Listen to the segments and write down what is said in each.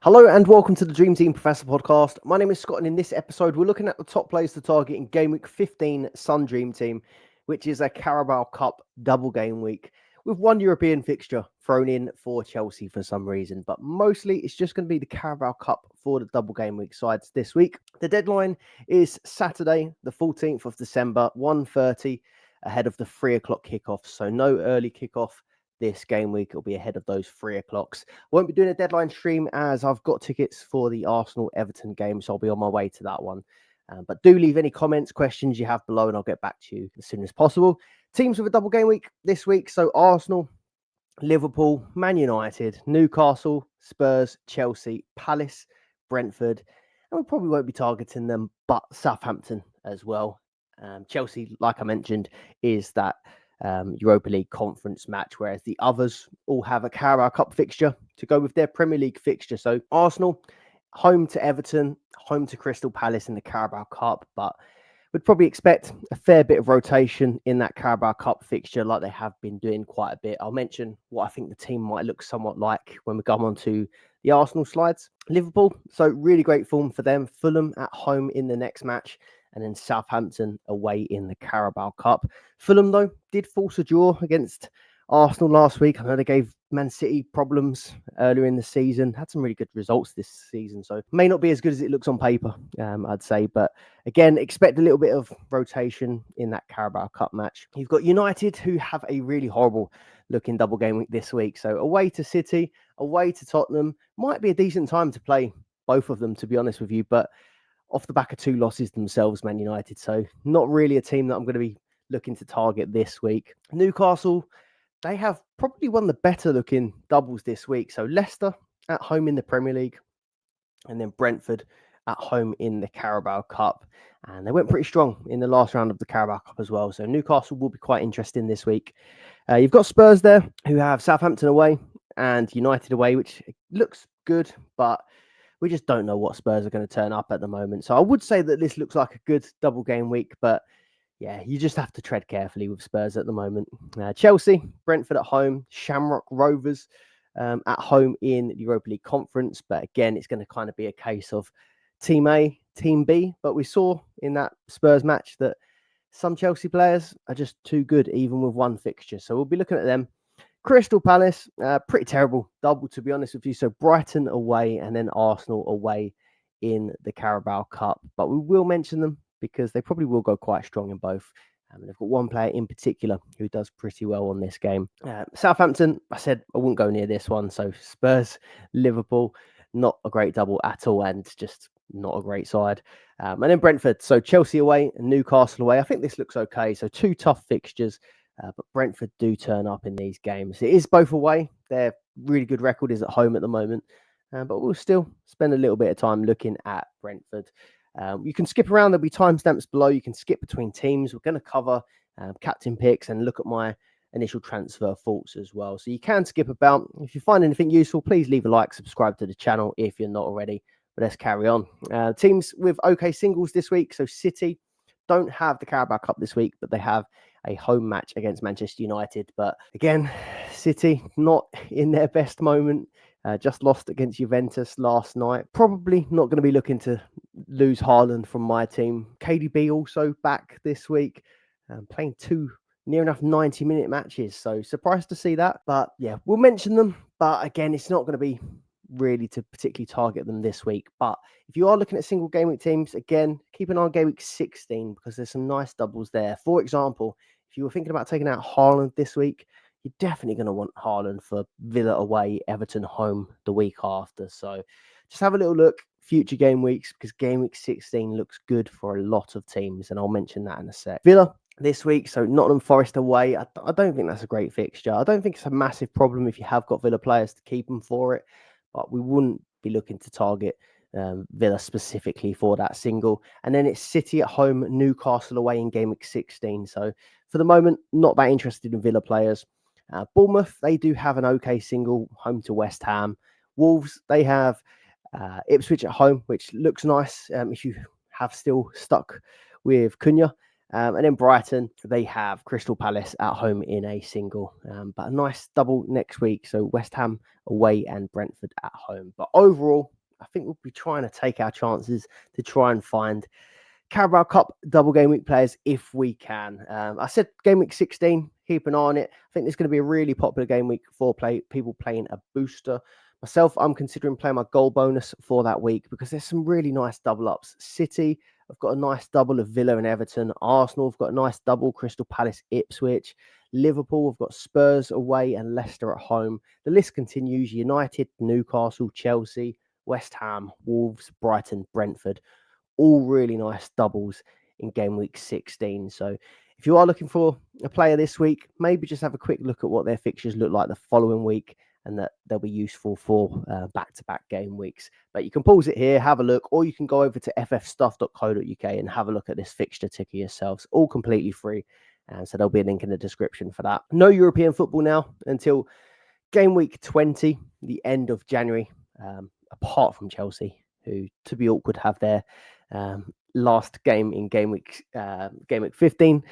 Hello and welcome to the Dream Team Professor podcast. My name is Scott, and in this episode, we're looking at the top players to target in Game Week 15 Sun Dream Team, which is a Carabao Cup double game week with one European fixture thrown in for Chelsea for some reason. But mostly, it's just going to be the Carabao Cup for the double game week sides this week. The deadline is Saturday, the 14th of December, 1:30, ahead of the 3 o'clock kickoff. So no early kickoff this game week. It'll be ahead of those 3 o'clocks. Won't be doing a deadline stream as I've got tickets for the Arsenal-Everton game, so I'll be on my way to that one. But do leave any comments, questions you have below, and I'll get back to you as soon as possible. Teams with a double game week this week. So Arsenal, Liverpool, Man United, Newcastle, Spurs, Chelsea, Palace, Brentford. And we probably won't be targeting them, but Southampton as well. Chelsea, like I mentioned, is that Europa League conference match, whereas the others all have a Carabao Cup fixture to go with their Premier League fixture. So Arsenal, home to Everton, home to Crystal Palace in the Carabao Cup, but we'd probably expect a fair bit of rotation in that Carabao Cup fixture like they have been doing quite a bit. I'll mention what I think the team might look somewhat like when we come on to the Arsenal slides. Liverpool, so really great form for them. Fulham at home in the next match, and then Southampton away in the Carabao Cup. Fulham, though, did force a draw against Arsenal last week. I know they gave Man City problems earlier in the season. Had some really good results this season, so may not be as good as it looks on paper, I'd say. But again, expect a little bit of rotation in that Carabao Cup match. You've got United, who have a really horrible looking double game week this week. So away to City, away to Tottenham. Might be a decent time to play both of them, to be honest with you. But off the back of 2 losses themselves, Man United. So not really a team that I'm going to be looking to target this week. Newcastle, they have probably one of the better looking doubles this week. So Leicester at home in the Premier League, and then Brentford at home in the Carabao Cup. And they went pretty strong in the last round of the Carabao Cup as well. So Newcastle will be quite interesting this week. You've got Spurs there, who have Southampton away and United away, which looks good, but we just don't know what Spurs are going to turn up at the moment. So I would say that this looks like a good double game week, but yeah, you just have to tread carefully with Spurs at the moment. Chelsea, Brentford at home, Shamrock Rovers at home in the Europa League Conference. But again, it's going to kind of be a case of Team A, Team B. But we saw in that Spurs match that some Chelsea players are just too good, even with one fixture. So we'll be looking at them. Crystal Palace, pretty terrible double, to be honest with you. So Brighton away and then Arsenal away in the Carabao Cup. But we will mention them because they probably will go quite strong in both. And they've got one player in particular who does pretty well on this game. Southampton, I said I wouldn't go near this one. So Spurs, Liverpool, not a great double at all, and just not a great side. And then Brentford, so Chelsea away and Newcastle away. I think this looks okay. So 2 tough fixtures. But Brentford do turn up in these games. It is both away. Their really good record is at home at the moment. But we'll still spend a little bit of time looking at Brentford. You can skip around. There'll be timestamps below. You can skip between teams. We're going to cover captain picks and look at my initial transfer thoughts as well. So you can skip about. If you find anything useful, please leave a like, subscribe to the channel if you're not already. But let's carry on. Teams with okay singles this week. So City don't have the Carabao Cup this week, but they have a home match against Manchester United. But again, City not in their best moment. Just lost against Juventus last night. Probably not going to be looking to lose Haaland from my team. KDB also back this week, playing 2 near enough 90-minute matches. So surprised to see that. But yeah, we'll mention them. But again, it's not going to be really to particularly target them this week. But if you are looking at single game week teams, again, keep an eye on game week 16 because there's some nice doubles there. For example, if you were thinking about taking out Haaland this week, you're definitely going to want Haaland for Villa away, Everton home the week after. So just have a little look future game weeks because game week 16 looks good for a lot of teams, and I'll mention that in a sec. Villa this week, so Nottingham Forest away. I don't think that's a great fixture. I don't think it's a massive problem if you have got Villa players to keep them for it, but we wouldn't be looking to target Villa specifically for that single. And then it's City at home, Newcastle away in game week 16. So for the moment, not that interested in Villa players. Bournemouth, they do have an okay single, home to West Ham. Wolves, they have Ipswich at home, which looks nice if you have still stuck with Cunha. And then Brighton, they have Crystal Palace at home in a single. But a nice double next week. So West Ham away and Brentford at home. But overall, I think we'll be trying to take our chances to try and find Carabao Cup double game week players if we can. I said game week 16, keep an eye on it. I think it's going to be a really popular game week for people playing a booster. Myself, I'm considering playing my goal bonus for that week because there's some really nice double ups. City, I've got a nice double of Villa and Everton. Arsenal, I've got a nice double Crystal Palace, Ipswich. Liverpool, I've got Spurs away and Leicester at home. The list continues. United, Newcastle, Chelsea, West Ham, Wolves, Brighton, Brentford. All really nice doubles in game week 16. So if you are looking for a player this week, maybe just have a quick look at what their fixtures look like the following week, and that they'll be useful for back-to-back game weeks. But you can pause it here, have a look, or you can go over to ffstuff.co.uk and have a look at this fixture ticker yourselves, all completely free. And so there'll be a link in the description for that. No European football now until game week 20, the end of January, apart from Chelsea, who, to be awkward, have their last game in game week 15.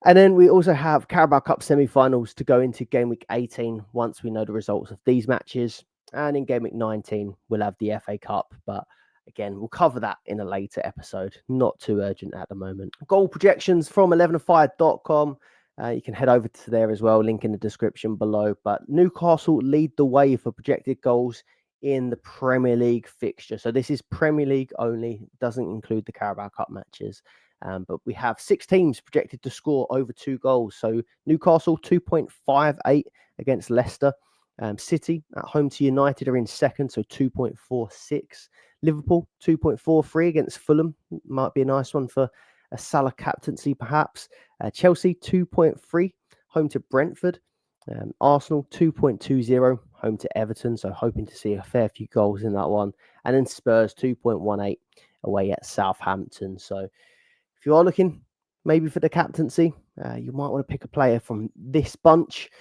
And then we also have Carabao Cup semi-finals to go into game week 18 once we know the results of these matches. And in game week 19, we'll have the FA Cup. But again, we'll cover that in a later episode. Not too urgent at the moment. Goal projections from 11of5.com. You can head over to there as well. Link in the description below. But Newcastle lead the way for projected goals in the Premier League fixture. So this is Premier League only. Doesn't include the Carabao Cup matches. But we have 6 teams projected to score over 2 goals. So Newcastle 2.58 against Leicester. City at home to United are in second, so 2.46. Liverpool 2.43 against Fulham. Might be a nice one for a Salah captaincy perhaps. Chelsea 2.3 home to Brentford. Arsenal 2.20 home to Everton, so hoping to see a fair few goals in that one. And then Spurs 2.18 away at Southampton. So if you are looking maybe for the captaincy, you might want to pick a player from this bunch,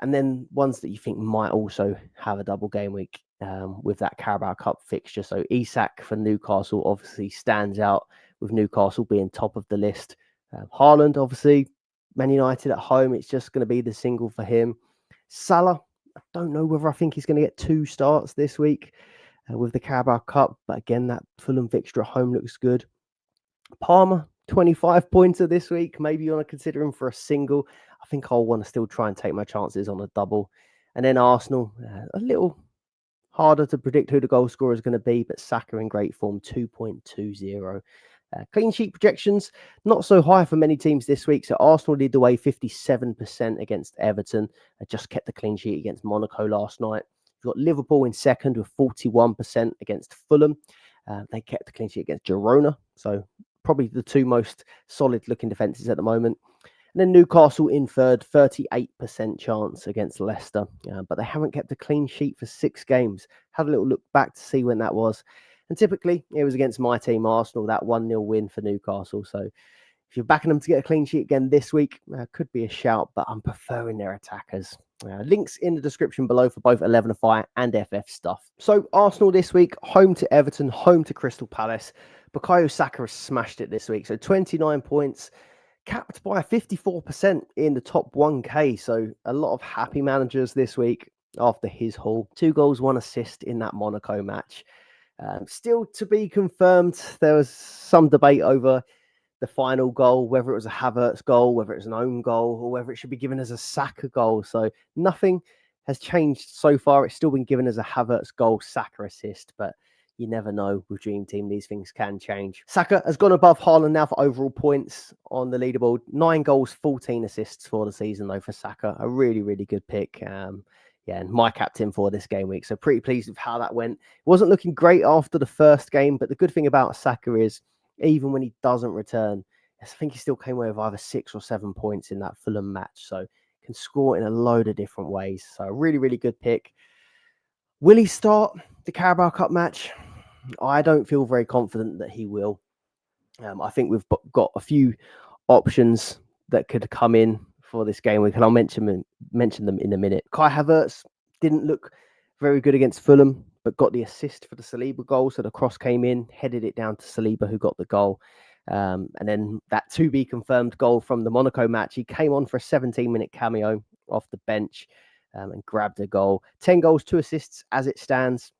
and then ones that you think might also have a double game week with that Carabao Cup fixture. So Isak for Newcastle obviously stands out, with Newcastle being top of the list. Haaland, obviously, Man United at home, it's just going to be the single for him. Salah, I don't know whether I think he's going to get 2 starts this week with the Carabao Cup, but again, that Fulham fixture at home looks good. Palmer, 25 pointer this week. Maybe you want to consider him for a single. I think I'll want to still try and take my chances on a double. And then Arsenal, a little harder to predict who the goal scorer is going to be, but Saka in great form, 2.20. Clean sheet projections, not so high for many teams this week. So Arsenal lead the way 57% against Everton. Just kept the clean sheet against Monaco last night. You've got Liverpool in second with 41% against Fulham. They kept the clean sheet against Girona. So probably the 2 most solid looking defences at the moment. And then Newcastle in third, 38% chance against Leicester. But they haven't kept a clean sheet for 6 games. Had a little look back to see when that was. And typically, it was against my team, Arsenal, that 1-0 win for Newcastle. So if you're backing them to get a clean sheet again this week, could be a shout, but I'm preferring their attackers. Links in the description below for both 11fi and FF stuff. So Arsenal this week, home to Everton, home to Crystal Palace. Bukayo Saka has smashed it this week. So 29 points, capped by 54% in the top 1K. So a lot of happy managers this week after his haul. 2 goals, 1 assist in that Monaco match. Still to be confirmed. There was some debate over the final goal, whether it was a Havertz goal, whether it was an own goal, or whether it should be given as a Saka goal. So nothing has changed so far. It's still been given as a Havertz goal, Saka assist, but you never know with Dream Team. These things can change. Saka has gone above Haaland now for overall points on the leaderboard. 9 goals, 14 assists for the season, though, for Saka. A really, really good pick. Yeah, and my captain for this game week. So pretty pleased with how that went. It wasn't looking great after the first game, but the good thing about Saka is even when he doesn't return, I think he still came away with either 6 or 7 points in that Fulham match. So can score in a load of different ways. So a really, really good pick. Will he start the Carabao Cup match? I don't feel very confident that he will. I think we've got a few options that could come in for this game week, and I'll mention them in a minute. Kai Havertz didn't look very good against Fulham, but got the assist for the Saliba goal. So the cross came in, headed it down to Saliba, who got the goal. And then that to be confirmed goal from the Monaco match, he came on for a 17-minute cameo off the bench and grabbed a goal. 10 goals, 2 assists as it stands.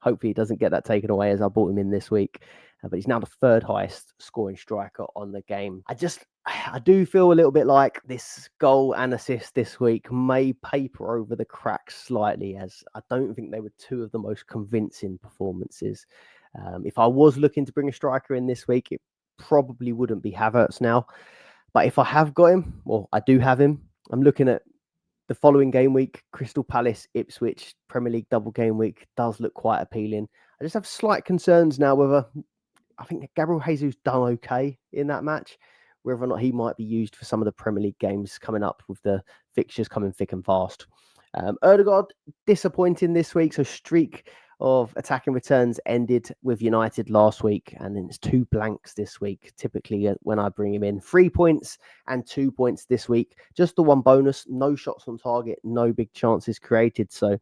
Hopefully he doesn't get that taken away, as I bought him in this week. But he's now the third highest scoring striker on the game. I do feel a little bit like this goal and assist this week may paper over the cracks slightly, as I don't think they were two of the most convincing performances. If I was looking to bring a striker in this week, it probably wouldn't be Havertz now. But if I have got him, or I do have him, I'm looking at the following game week. Crystal Palace, Ipswich, Premier League double game week does look quite appealing. I just have slight concerns now whether I think Gabriel Jesus done okay in that match, whether or not he might be used for some of the Premier League games coming up with the fixtures coming thick and fast. Ødegaard, disappointing this week. So streak of attacking returns ended with United last week, and then it's 2 blanks this week. Typically, when I bring him in, 3 points and 2 points this week. Just the 1 bonus, no shots on target, no big chances created. So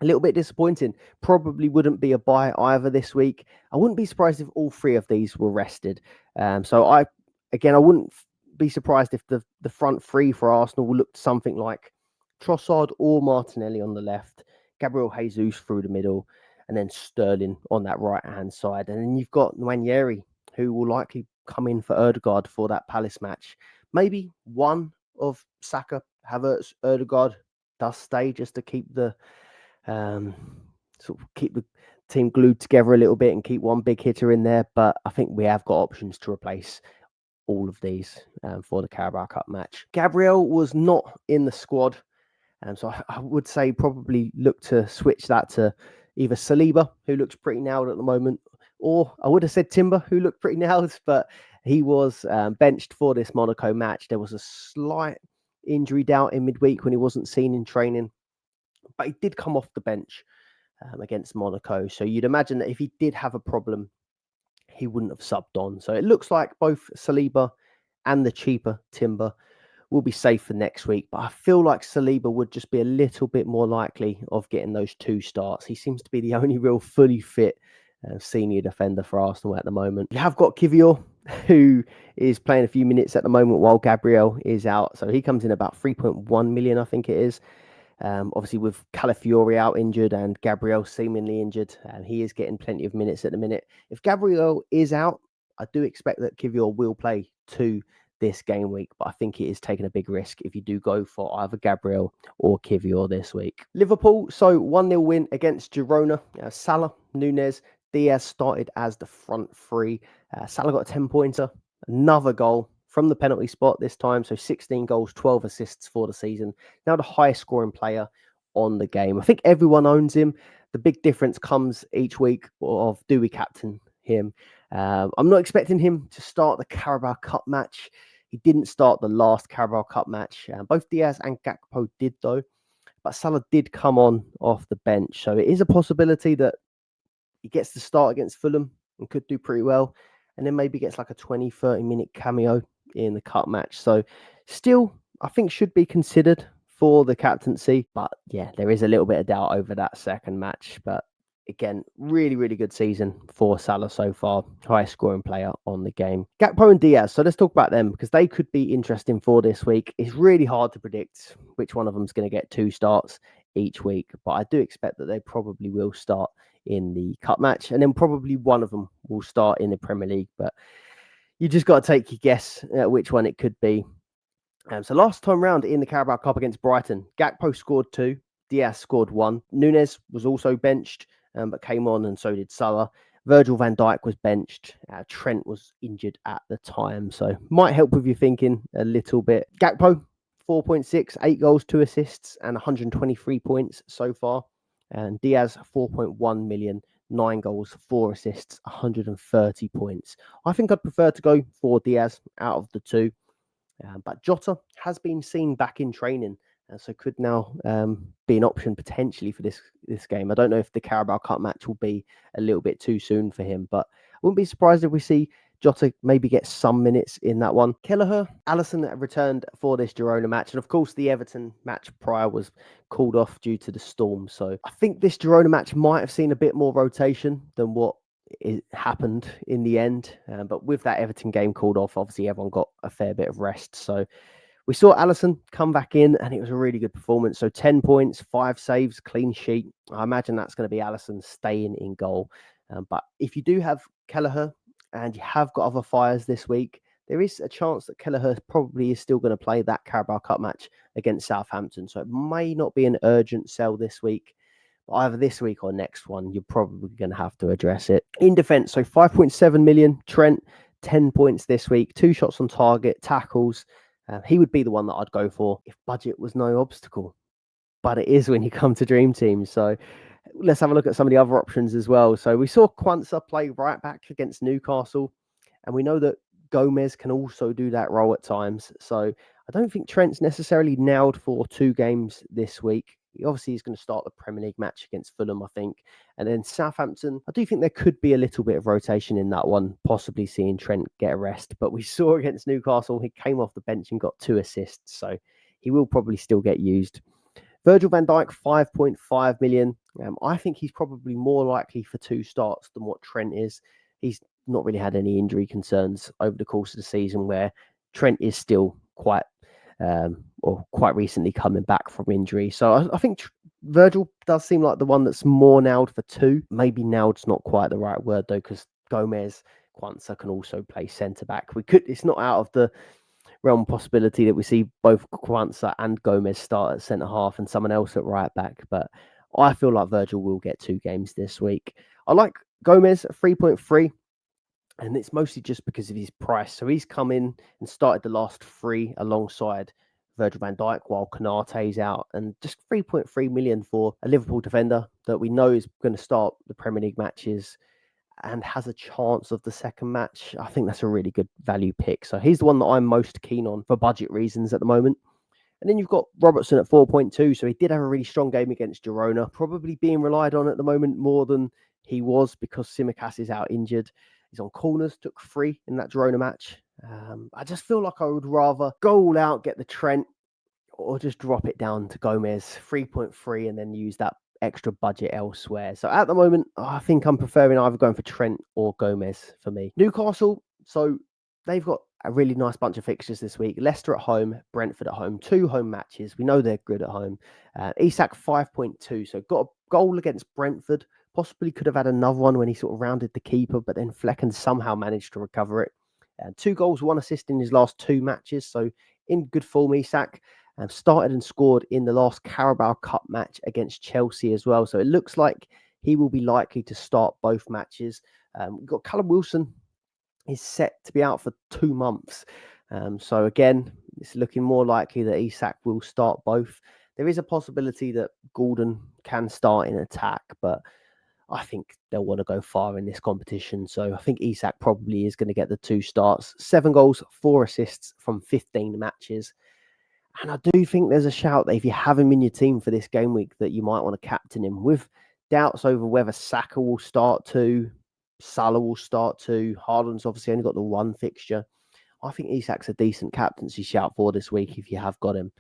a little bit disappointing. Probably wouldn't be a buy either this week. I wouldn't be surprised if all 3 of these were rested. So I wouldn't be surprised if the front 3 for Arsenal looked something like Trossard or Martinelli on the left, Gabriel Jesus through the middle, and then Sterling on that right-hand side. And then you've got Nwaneri, who will likely come in for Ødegaard for that Palace match. Maybe one of Saka, Havertz, Ødegaard does stay just to keep the keep the team glued together a little bit and keep one big hitter in there. But I think we have got options to replace all of these for the Carabao Cup match. Gabriel was not in the squad. So I would say probably look to switch that to either Saliba, who looks pretty nailed at the moment, or I would have said Timber, who looked pretty nailed, but he was benched for this Monaco match. There was a slight injury doubt in midweek when he wasn't seen in training, but he did come off the bench against Monaco. So you'd imagine that if he did have a problem, he wouldn't have subbed on. So it looks like both Saliba and the cheaper Timber will be safe for next week, but I feel like Saliba would just be a little bit more likely of getting those 2 starts. He seems to be the only real fully fit senior defender for Arsenal at the moment. You have got Kivior, who is playing a few minutes at the moment while Gabriel is out. So he comes in about 3.1 million, I think it is. Obviously with Calafiori out injured and Gabriel seemingly injured, and he is getting plenty of minutes at the minute. If Gabriel is out, I do expect that Kivior will play 2 this game week, but I think it is taking a big risk if you do go for either Gabriel or Kivior this week. Liverpool, so 1-0 win against Girona. Salah, Nunez, Diaz started as the front 3. Salah got a 10-pointer, another goal from the penalty spot this time. So 16 goals, 12 assists for the season. Now the highest scoring player on the game. I think everyone owns him. The big difference comes each week of do we captain him. I'm not expecting him to start the Carabao Cup match. He didn't start the last Carabao Cup match. Both Diaz and Gakpo did though, but Salah did come on off the bench. So it is a possibility that he gets to start against Fulham and could do pretty well, and then maybe gets like a 20-30 minute cameo in the cup match. So still, I think should be considered for the captaincy. But yeah, there is a little bit of doubt over that second match. But again, really, really good season for Salah so far. Highest scoring player on the game. Gakpo and Diaz. So let's talk about them because they could be interesting for this week. It's really hard to predict which one of them is going to get 2 starts each week. But I do expect that they probably will start in the cup match. And then probably one of them will start in the Premier League. But you just got to take your guess at which one it could be. So last time round in the Carabao Cup against Brighton, Gakpo scored 2. Diaz scored 1. Nunez was also benched, but came on, and so did Salah. Virgil van Dijk was benched. Trent was injured at the time, so might help with your thinking a little bit. Gakpo, 4.6, 8 goals, 2 assists, and 123 points so far. And Diaz, 4.1 million, 9 goals, 4 assists, 130 points. I think I'd prefer to go for Diaz out of the 2. But Jota has been seen back in training, so could now be an option potentially for this game. I don't know if the Carabao Cup match will be a little bit too soon for him, but I wouldn't be surprised if we see Jota maybe get some minutes in that one. Kelleher, Alisson returned for this Girona match, and of course the Everton match prior was called off due to the storm. So I think this Girona match might have seen a bit more rotation than what it happened in the end, but with that Everton game called off, obviously everyone got a fair bit of rest, so We saw Allison come back in, and it was a really good performance. So 10 points, 5 saves, clean sheet. I imagine that's going to be Allison staying in goal. But if you do have Kelleher and you have got other fires this week, there is a chance that Kelleher probably is still going to play that Carabao Cup match against Southampton. So it may not be an urgent sell this week. But either this week or next one, you're probably going to have to address it. In defence, so 5.7 million, Trent, 10 points this week, 2 shots on target, tackles. He would be the one that I'd go for if budget was no obstacle. But it is when you come to Dream Team. So let's have a look at some of the other options as well. So we saw Quansah play right back against Newcastle, and we know that Gomez can also do that role at times. So I don't think Trent's necessarily nailed for 2 games this week. Obviously, he's going to start the Premier League match against Fulham, I think. And then Southampton, I do think there could be a little bit of rotation in that one, possibly seeing Trent get a rest. But we saw against Newcastle, he came off the bench and got 2 assists. So he will probably still get used. Virgil van Dijk, 5.5 million. I think he's probably more likely for 2 starts than what Trent is. He's not really had any injury concerns over the course of the season, where Trent is still quite recently coming back from injury. So I think Virgil does seem like the one that's more nailed for 2. Maybe nailed's not quite the right word though, because Gomez, Quansah can also play centre back. It's not out of the realm possibility that we see both Quansah and Gomez start at centre half and someone else at right back. But I feel like Virgil will get 2 games this week. I like Gomez at 3.3. And it's mostly just because of his price. So he's come in and started the last 3 alongside Virgil van Dijk while Konate's out. And just 3.3 million for a Liverpool defender that we know is going to start the Premier League matches and has a chance of the second match. I think that's a really good value pick. So he's the one that I'm most keen on for budget reasons at the moment. And then you've got Robertson at 4.2. So he did have a really strong game against Girona, probably being relied on at the moment more than he was because Tsimikas is out injured. He's on corners, took 3 in that Girona match. I just feel like I would rather go all out, get the Trent, or just drop it down to Gomez, 3.3, and then use that extra budget elsewhere. So at the moment, I think I'm preferring either going for Trent or Gomez for me. Newcastle, so they've got a really nice bunch of fixtures this week. Leicester at home, Brentford at home, 2 home matches. We know they're good at home. Isak 5.2, so got a goal against Brentford. Possibly could have had another one when he sort of rounded the keeper, but then Flecken somehow managed to recover it. 2 goals, 1 assist in his last 2 matches. So in good form, Isak. Started and scored in the last Carabao Cup match against Chelsea as well. So it looks like he will be likely to start both matches. We've got Callum Wilson is set to be out for 2 months. So again, it's looking more likely that Isak will start both. There is a possibility that Gordon can start in attack, but I think they'll want to go far in this competition. So I think Isak probably is going to get the 2 starts. 7 goals, 4 assists from 15 matches. And I do think there's a shout that if you have him in your team for this game week, that you might want to captain him, with doubts over whether Saka will start 2, Salah will start 2. Haaland's obviously only got the 1 fixture. I think Isak's a decent captaincy shout for this week if you have got him.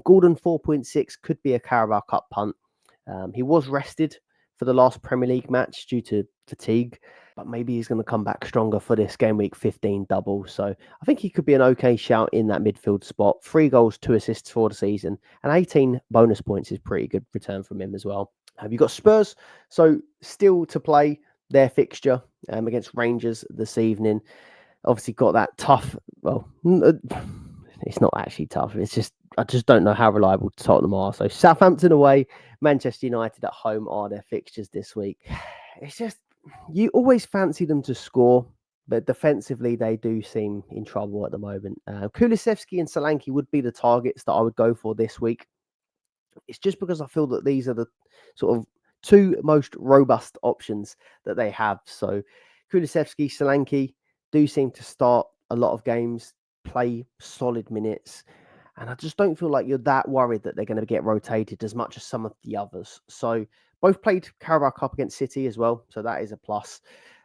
Gordon 4.6 could be a Carabao Cup punt. He was rested for the last Premier League match due to fatigue, but maybe he's going to come back stronger for this game week 15 double. So I think he could be an okay shout in that midfield spot. 3 goals, 2 assists for the season, and 18 bonus points is pretty good return from him as well. You've got Spurs, so still to play their fixture against Rangers this evening. Obviously got that tough, well, it's not actually tough. It's just, I just don't know how reliable Tottenham are. So Southampton away, Manchester United at home are their fixtures this week. It's just, you always fancy them to score, but defensively they do seem in trouble at the moment. Kulusevski and Solanke would be the targets that I would go for this week. It's just because I feel that these are the sort of 2 most robust options that they have. So Kulusevski, Solanke do seem to start a lot of games, play solid minutes, and I just don't feel like you're that worried that they're going to get rotated as much as some of the others. So both played Carabao Cup against City as well, so that is a plus.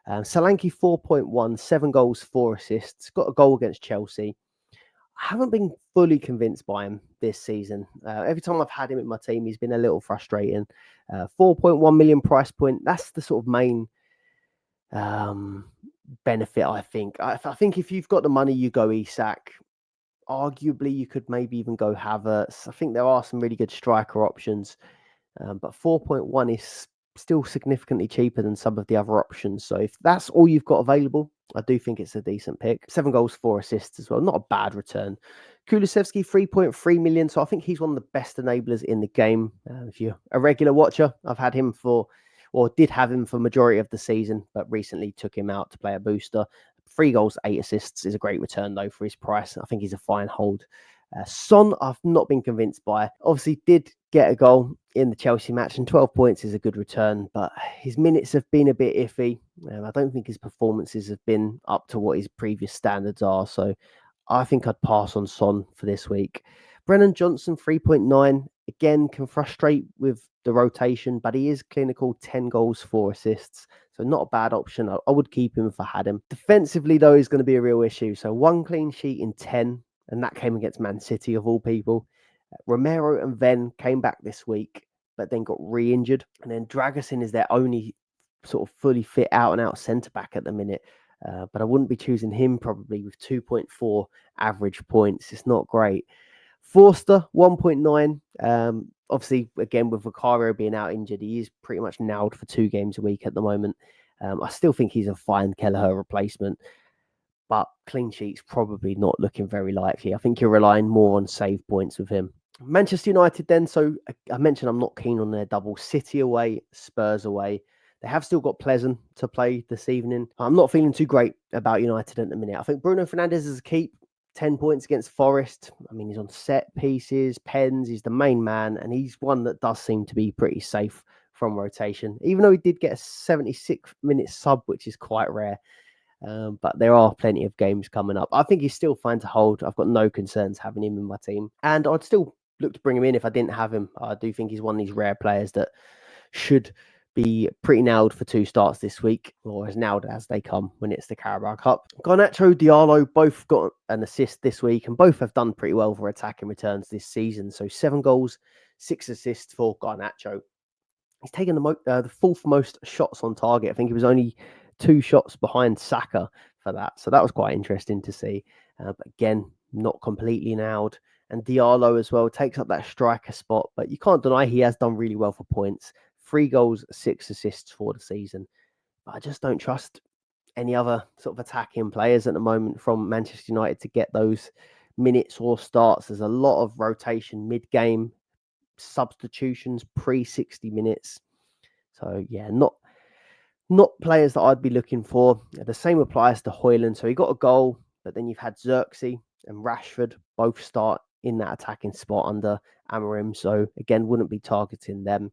Solanke 4.1, 7 goals, 4 assists, got a goal against Chelsea. I haven't been fully convinced by him this season. Every time I've had him in my team, he's been a little frustrating. 4.1 million price point, that's the sort of main benefit, I think. I think if you've got the money, you go Isak. Arguably, you could maybe even go Havertz. I think there are some really good striker options, but 4.1 is still significantly cheaper than some of the other options. So if that's all you've got available, I do think it's a decent pick. 7 goals, 4 assists as well. Not a bad return. Kulusevski, 3.3 million. So I think he's one of the best enablers in the game. If you're a regular watcher, I've had him for, or did have him for majority of the season, but recently took him out to play a booster. 3 goals, 8 assists is a great return, though, for his price. I think he's a fine hold. Son, I've not been convinced by. Obviously, did get a goal in the Chelsea match, and 12 points is a good return, but his minutes have been a bit iffy. I don't think his performances have been up to what his previous standards are, so I think I'd pass on Son for this week. Brennan Johnson, 3.9. Again, can frustrate with the rotation, but he is clinical, 10 goals, 4 assists. So not a bad option. I would keep him if I had him. Defensively, though, is going to be a real issue. So 1 clean sheet in 10, and that came against Man City, of all people. Romero and Ven came back this week, but then got re-injured. And then Dragusin is their only sort of fully fit out-and-out centre-back at the minute. But I wouldn't be choosing him probably with 2.4 average points. It's not great. Forster, 1.9. Obviously, again, with Vicario being out injured, he is pretty much nailed for 2 games a week at the moment. I still think he's a fine Kelleher replacement, but clean sheet's probably not looking very likely. I think you're relying more on save points with him. Manchester United then, so I mentioned I'm not keen on their double. City away, Spurs away. They have still got Pleasant to play this evening. I'm not feeling too great about United at the minute. I think Bruno Fernandes is a keep. 10 points against Forest. I mean, he's on set pieces, pens. He's the main man, and he's one that does seem to be pretty safe from rotation, even though he did get a 76-minute sub, which is quite rare. But there are plenty of games coming up. I think he's still fine to hold. I've got no concerns having him in my team. And I'd still look to bring him in if I didn't have him. I do think he's one of these rare players that should be pretty nailed for 2 starts this week, or as nailed as they come when it's the Carabao Cup. Garnacho, Diallo both got an assist this week, and both have done pretty well for attacking returns this season. So 7 goals, 6 assists for Garnacho. He's taken the 4th most shots on target. I think he was only 2 shots behind Saka for that. So that was quite interesting to see. But again, not completely nailed. And Diallo as well takes up that striker spot, but you can't deny he has done really well for points. 3 goals, 6 assists for the season. But I just don't trust any other sort of attacking players at the moment from Manchester United to get those minutes or starts. There's a lot of rotation mid-game, substitutions pre-60 minutes. So yeah, not players that I'd be looking for. The same applies to Højlund. So he got a goal, but then you've had Xerxes and Rashford both start in that attacking spot under Amorim. So again, wouldn't be targeting them.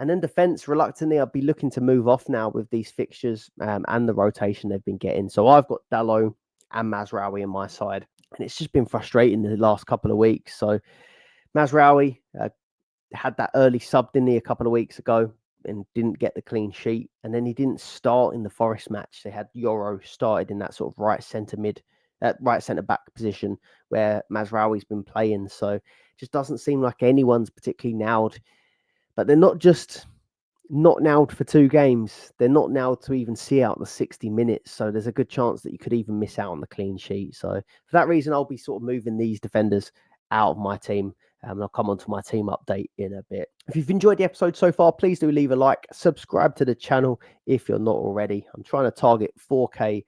And then defence, reluctantly, I'd be looking to move off now with these fixtures and the rotation they've been getting. So I've got Dalot and Mazraoui on my side. And it's just been frustrating the last couple of weeks. So Mazraoui had that early sub, didn't he, a couple of weeks ago, and didn't get the clean sheet. And then he didn't start in the Forest match. They had Yoro started in that sort of right centre back position where Mazraoui's been playing. So it just doesn't seem like anyone's particularly nailed. But they're not just not nailed for 2 games. They're not nailed to even see out the 60 minutes. So there's a good chance that you could even miss out on the clean sheet. So for that reason, I'll be sort of moving these defenders out of my team. And I'll come on to my team update in a bit. If you've enjoyed the episode so far, please do leave a like. Subscribe to the channel if you're not already. I'm trying to target 4K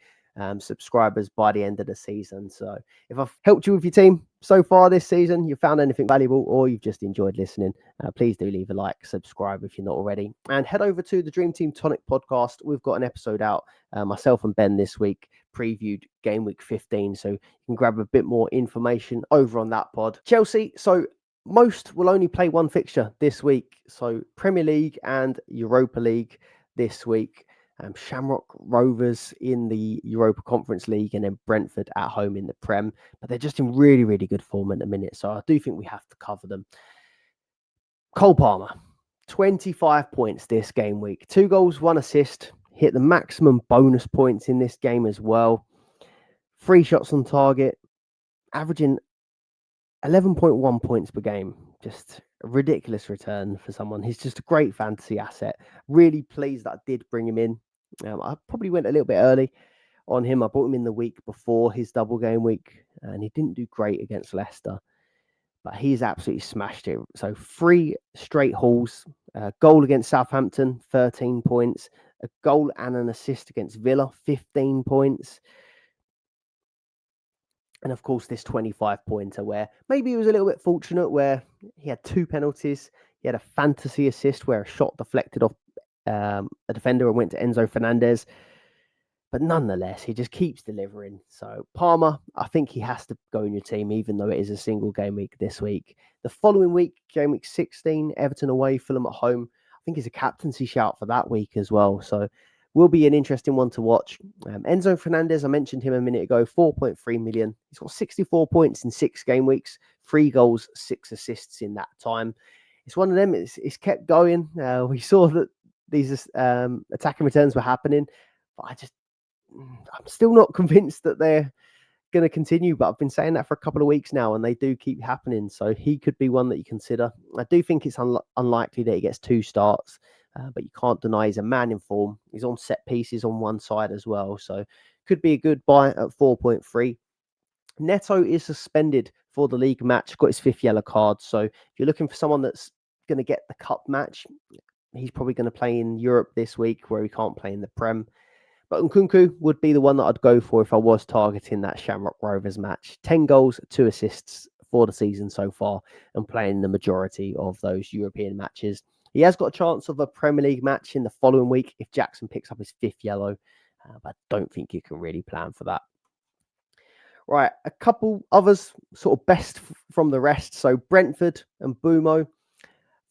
subscribers by the end of the season. So if I've helped you with your team so far this season, you found anything valuable, or you've just enjoyed listening, please do leave a like, subscribe if you're not already, and head over to the Dream Team Tonic podcast. We've got an episode out, myself and Ben this week previewed game week 15, so you can grab a bit more information over on that pod. Chelsea, so most will only play 1 fixture this week, so Premier League and Europa League this week. Shamrock Rovers in the Europa Conference League, and then Brentford at home in the Prem. But they're just in really, really good form at the minute, so I do think we have to cover them. Cole Palmer, 25 points this game week. 2 goals, 1 assist. Hit the maximum bonus points in this game as well. 3 shots on target. Averaging 11.1 points per game. Just a ridiculous return for someone. He's just a great fantasy asset. Really pleased that I did bring him in. I probably went a little bit early. on him. I bought him in the week before his double game week, and he didn't do great against Leicester, but he's absolutely smashed it. So 3 straight hauls, goal against Southampton, 13 points, a goal and an assist against Villa, 15 points. And of course, this 25-pointer where maybe he was a little bit fortunate where he had 2 penalties. He had a fantasy assist where a shot deflected off a defender and went to Enzo Fernandez. But nonetheless, he just keeps delivering. So Palmer, I think he has to go in your team, even though it is a single game week this week. The following week, game week 16, Everton away, Fulham at home. I think he's a captaincy shout for that week as well. So will be an interesting one to watch. Enzo Fernandez, I mentioned him a minute ago, 4.3 million. He's got 64 points in 6 game weeks, 3 goals, 6 assists in that time. It's one of them. It's kept going. We saw that these attacking returns were happening, but I'm still not convinced that they're going to continue, but I've been saying that for a couple of weeks now, and they do keep happening. So he could be one that you consider. I do think it's unlikely that he gets 2 starts, but you can't deny he's a man in form. He's on set pieces on one side as well, so could be a good buy at 4.3. Neto is suspended for the league match, got his 5th yellow card. So if you're looking for someone that's going to get the cup match, he's probably going to play in Europe this week where he can't play in the Prem. But Nkunku would be the one that I'd go for if I was targeting that Shamrock Rovers match. 10 goals, 2 assists for the season so far, and playing the majority of those European matches. He has got a chance of a Premier League match in the following week if Jackson picks up his 5th yellow, but I don't think you can really plan for that. Right, a couple others sort of best from the rest. So Brentford and Bumo.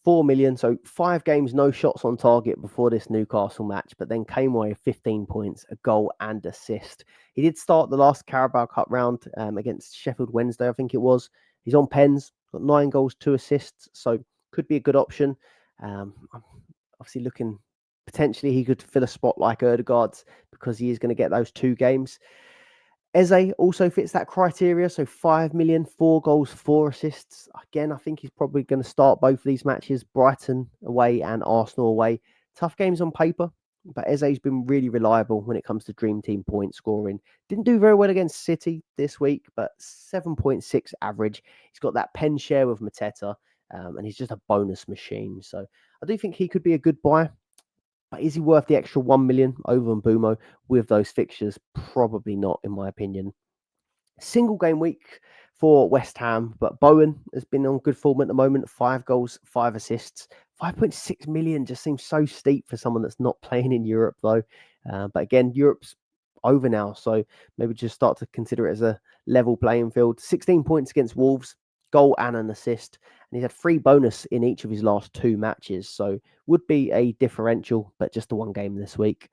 4 million, so 5 games, no shots on target before this Newcastle match, but then came away with 15 points, a goal and assist. He did start the last Carabao Cup round against Sheffield Wednesday, I think it was. He's on pens, got 9 goals, 2 assists, so could be a good option. I'm obviously looking, potentially he could fill a spot like Ødegaard's because he is going to get those 2 games. Eze also fits that criteria, so 5 million, 4 goals, 4 assists. Again, I think he's probably going to start both of these matches, Brighton away and Arsenal away. Tough games on paper, but Eze's been really reliable when it comes to Dream Team point scoring. Didn't do very well against City this week, but 7.6 average. He's got that pen share with Mateta, and he's just a bonus machine. So I do think he could be a good buy. But is he worth the extra 1 million over on Bumo with those fixtures? Probably not, in my opinion. Single game week for West Ham, but Bowen has been on good form at the moment. 5 goals, 5 assists. 5.6 million just seems so steep for someone that's not playing in Europe, though. But again, Europe's over now, so maybe just start to consider it as a level playing field. 16 points against Wolves, goal and an assist. And he's had 3 bonus in each of his last 2 matches. So would be a differential, but just the 1 game this week.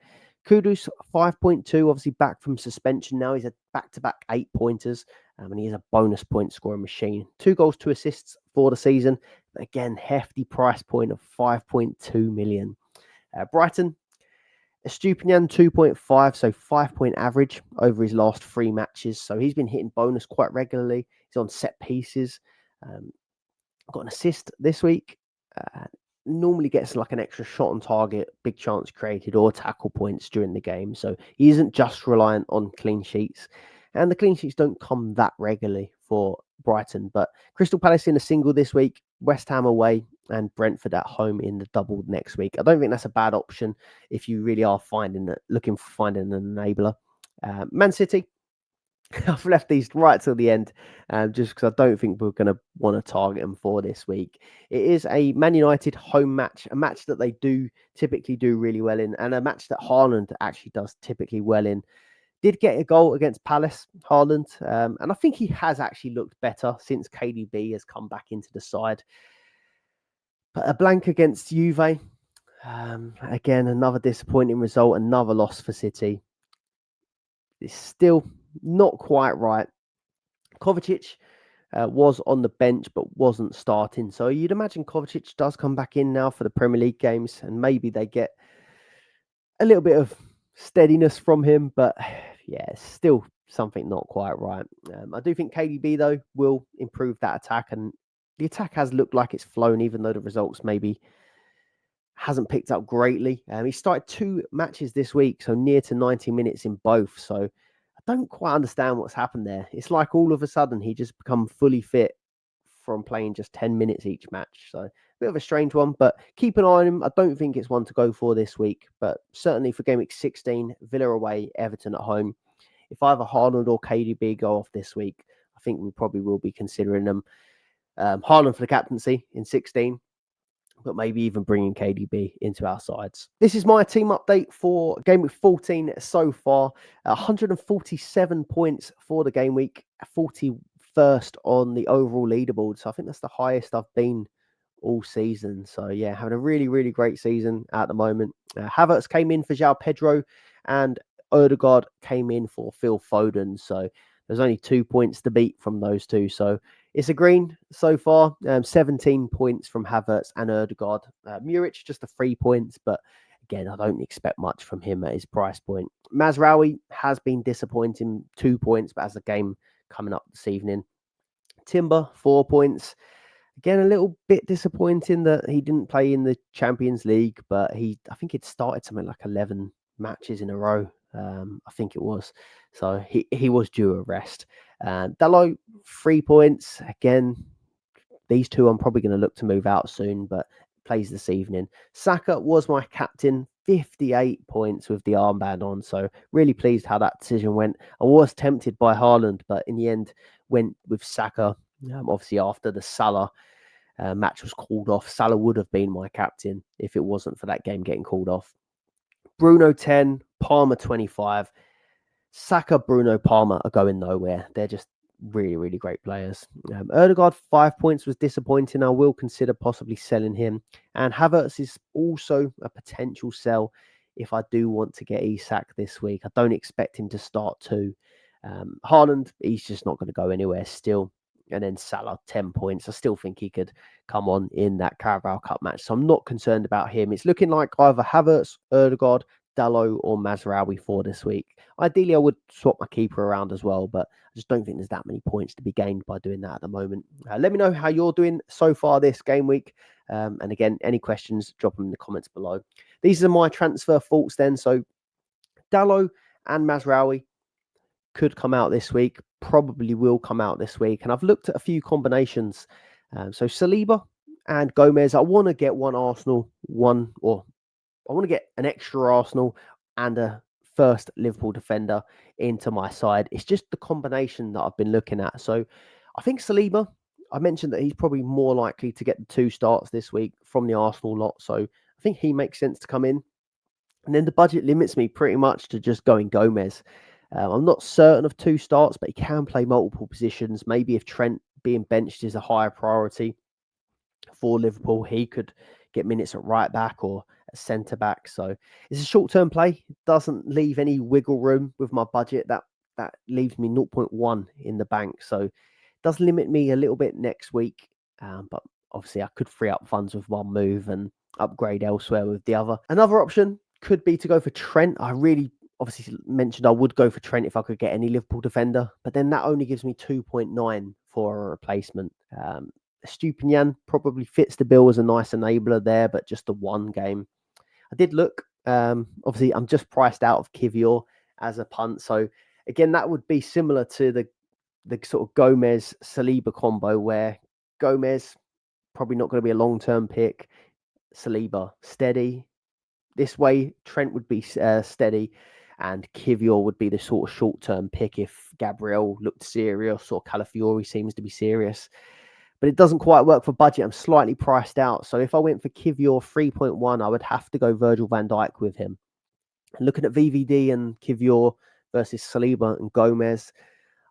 Kudus, 5.2, obviously back from suspension now. He's had back-to-back 8-pointers, and he is a bonus point scoring machine. 2 goals, 2 assists for the season. But again, hefty price point of 5.2 million. Brighton, Estupinian 2.5, so 5-point average over his last 3 matches. So he's been hitting bonus quite regularly. He's on set pieces. Got an assist this week. Normally gets like an extra shot on target, big chance created, or tackle points during the game. So he isn't just reliant on clean sheets. And the clean sheets don't come that regularly for Brighton. But Crystal Palace in a single this week, West Ham away, and Brentford at home in the double next week. I don't think that's a bad option if you really are looking for finding an enabler. Man City. I've left these right till the end, just because I don't think we're going to want to target them for this week. It is a Man United home match, a match that they do typically do really well in, and a match that Haaland actually does typically well in. Did get a goal against Palace, Haaland, and I think he has actually looked better since KDB has come back into the side. But a blank against Juve, again, another disappointing result, another loss for City. It's still not quite right. Kovacic was on the bench but wasn't starting. So you'd imagine Kovacic does come back in now for the Premier League games, and maybe they get a little bit of steadiness from him. But yeah, it's still something not quite right. I do think KDB, though, will improve that attack. And the attack has looked like it's flown, even though the results maybe hasn't picked up greatly. He started 2 matches this week, so near to 90 minutes in both. So I don't quite understand what's happened there. It's like all of a sudden he just become fully fit from playing just 10 minutes each match. So a bit of a strange one, but keep an eye on him. I don't think it's one to go for this week, but certainly for game week 16, Villa away, Everton at home. If either Haaland or KDB go off this week, I think we probably will be considering them. Haaland for the captaincy in 16, but maybe even bringing KDB into our sides. This is my team update for game week 14 so far. 147 points for the game week, 41st on the overall leaderboard. So I think that's the highest I've been all season. So yeah, having a really, really great season at the moment. Havertz came in for João Pedro and Odegaard came in for Phil Foden. So there's only 2 points to beat from those two. So it's a green so far. 17 points from Havertz and Odegaard. Muric just a 3 points, but again, I don't expect much from him at his price point. Mazraoui has been disappointing, 2 points, but as a game coming up this evening. Timber, 4 points. Again, a little bit disappointing that he didn't play in the Champions League, but I think he'd started something like 11 matches in a row. I think it was. So he was due a rest. Dalot, 3 points. Again, these two I'm probably going to look to move out soon, but plays this evening. Saka was my captain, 58 points with the armband on. So really pleased how that decision went. I was tempted by Haaland, but in the end went with Saka. Obviously, after the Salah match was called off, Salah would have been my captain if it wasn't for that game getting called off. Bruno 10, Palmer 25. Saka, Bruno, Palmer are going nowhere. They're just really, really great players. Odegaard, 5 points was disappointing. I will consider possibly selling him. And Havertz is also a potential sell if I do want to get Isak this week. I don't expect him to start too. Haaland, he's just not going to go anywhere still. And then Salah, 10 points. I still think he could come on in that Carabao Cup match. So I'm not concerned about him. It's looking like either Havertz, Odegaard, Dalot or Mazraoui for this week. Ideally, I would swap my keeper around as well, but I just don't think there's that many points to be gained by doing that at the moment. Let me know how you're doing so far this game week. And again, any questions, drop them in the comments below. These are my transfer thoughts then. So Dalot and Mazraoui could come out this week, probably will come out this week. And I've looked at a few combinations. So Saliba and Gomez, I want to get one Arsenal, I want to get an extra Arsenal and a first Liverpool defender into my side. It's just the combination that I've been looking at. So I think Saliba, I mentioned that he's probably more likely to get the 2 starts this week from the Arsenal lot. So I think he makes sense to come in. And then the budget limits me pretty much to just going Gomez. I'm not certain of 2 starts, but he can play multiple positions. Maybe if Trent being benched is a higher priority for Liverpool, he could get minutes at right back or at centre back. So it's a short-term play. It doesn't leave any wiggle room with my budget. That leaves me 0.1 in the bank. So it does limit me a little bit next week. But obviously I could free up funds with one move and upgrade elsewhere with the other. Another option could be to go for Trent. I really obviously mentioned I would go for Trent if I could get any Liverpool defender, but then that only gives me 2.9 for a replacement. Stupinian probably fits the bill as a nice enabler there, but just the one game. I did look. Obviously, I'm just priced out of Kivior as a punt. So again, that would be similar to the sort of Gomez Saliba combo, where Gomez probably not going to be a long-term pick. Saliba steady. This way, Trent would be steady, and Kivior would be the sort of short-term pick if Gabriel looked serious or Calafiori seems to be serious. But it doesn't quite work for budget. I'm slightly priced out. So if I went for Kivior 3.1, I would have to go Virgil van Dijk with him. And looking at VVD and Kivior versus Saliba and Gomez,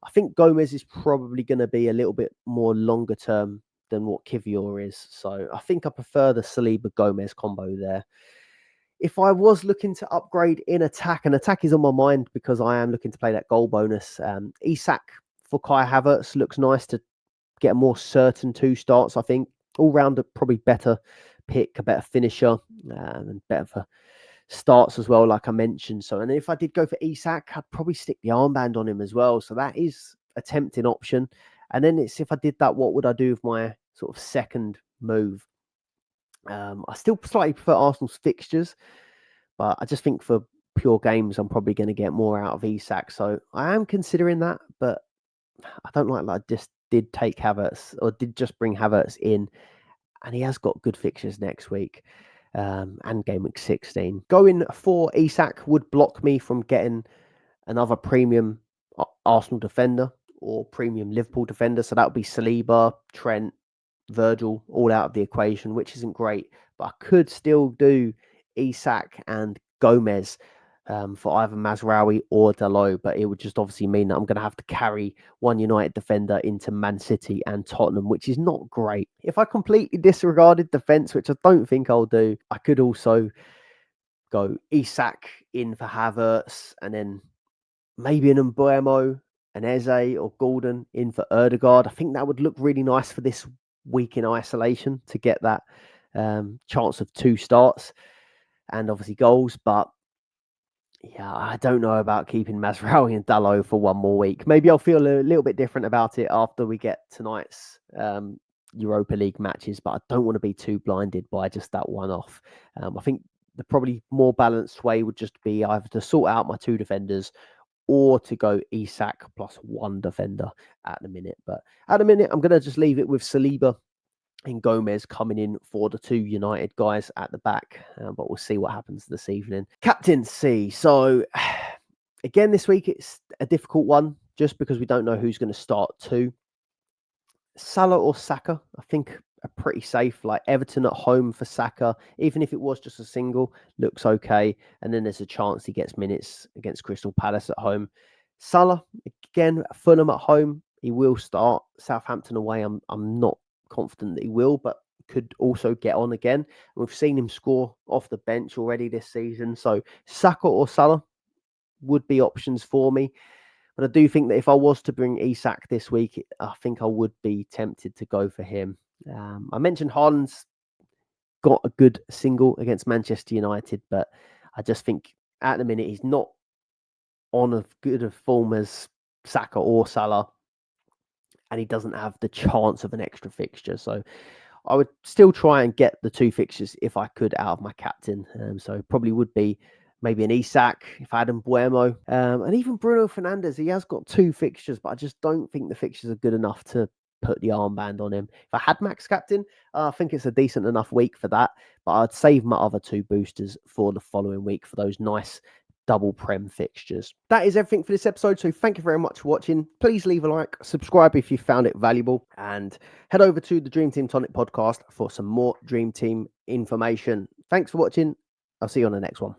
I think Gomez is probably going to be a little bit more longer term than what Kivior is. So I think I prefer the Saliba-Gomez combo there. If I was looking to upgrade in attack, and attack is on my mind because I am looking to play that goal bonus. Isak for Kai Havertz looks nice to get a more certain 2 starts. I think all-rounder probably better pick, a better finisher, and better for starts as well, like I mentioned. So, and if I did go for Isak, I'd probably stick the armband on him as well. So that is a tempting option. And then it's, if I did that, what would I do with my sort of second move? I still slightly prefer Arsenal's fixtures, but I just think for pure games, I'm probably going to get more out of Isak. So I am considering that, but I don't like that I just did take Havertz, or did just bring Havertz in, and he has got good fixtures next week, and game week 16. Going for Isak would block me from getting another premium Arsenal defender or premium Liverpool defender. So that would be Saliba, Trent, Virgil, all out of the equation, which isn't great. But I could still do Isak and Gomez for either Mazraoui or Dalot, but it would just obviously mean that I'm going to have to carry one United defender into Man City and Tottenham, which is not great. If I completely disregarded defence, which I don't think I'll do, I could also go Isak in for Havertz, and then maybe an Mbuemo, an Eze or Gordon in for Erdegaard. I think that would look really nice for this week in isolation to get that chance of 2 starts and obviously goals. But yeah, I don't know about keeping Mazraoui and Dalot for one more week. Maybe I'll feel a little bit different about it after we get tonight's Europa League matches, but I don't want to be too blinded by just that one off. I think the probably more balanced way would just be either to sort out my 2 defenders or to go Isak plus 1 defender at the minute. But at the minute, I'm going to just leave it with Saliba and Gomez coming in for the 2 United guys at the back. But we'll see what happens this evening. Captaincy. So again, this week, it's a difficult one just because we don't know who's going to start 2. Salah or Saka, I think, are pretty safe. Like Everton at home for Saka, even if it was just a single, looks okay. And then there's a chance he gets minutes against Crystal Palace at home. Salah, again, Fulham at home, he will start. Southampton away, I'm not confident that he will, but could also get on again. And we've seen him score off the bench already this season. So Saka or Salah would be options for me. But I do think that if I was to bring Isak this week, I think I would be tempted to go for him. I mentioned Haaland's got a good single against Manchester United, but I just think at the minute he's not on as good a form as Saka or Salah, and he doesn't have the chance of an extra fixture. So I would still try and get the 2 fixtures if I could out of my captain. So probably would be maybe an Isak if I had Mbuemo, and even Bruno Fernandes. He has got 2 fixtures, but I just don't think the fixtures are good enough to put the armband on him. If I had max captain, I think it's a decent enough week for that, but I'd save my other 2 boosters for the following week for those nice double prem fixtures. That is everything for this episode, so thank you very much for watching. Please leave a like, subscribe if you found it valuable, and head over to the Dream Team Tonic podcast for some more Dream Team information. Thanks for watching. I'll see you on the next one.